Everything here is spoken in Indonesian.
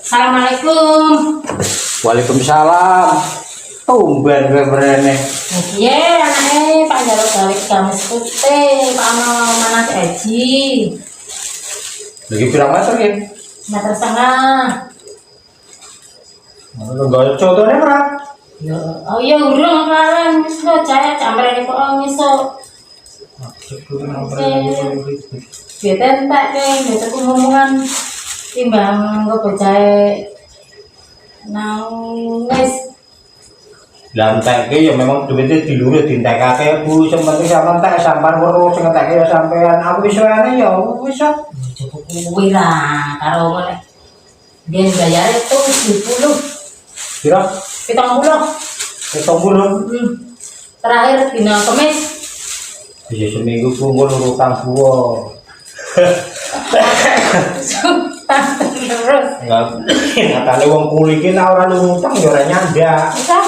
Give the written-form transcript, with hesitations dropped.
Assalamualaikum. Waalaikumsalam. Tumben kowe mrene. Iya, anaknya Pak Jarod gawe gamis putih, Pak Ano mana Haji. Lagi pirang meter iki? Meter setengah. Ono gawe contohne ora? Ya, oh iya urung kemarin wis lo cahaya camrene kok ngiso. Biar entek ke, biar aku ngomongan timbang gue percaya nangis. Lantek ke ya memang duitnya dilurus dintekake Bu, sing penting sampean tak sampean weruh sing ngetekke ya sampean. Aku wis wae ya wis. Cukup kuwi lah karo ngene. Dia bayar itu 70. Pira? 70. 70. Terakhir dina Kamis. Bisa seminggu kumpul utang gua. Terus. Enggak, nyatane wong kulikin ora ngutang ya ora nyandak. Bisa.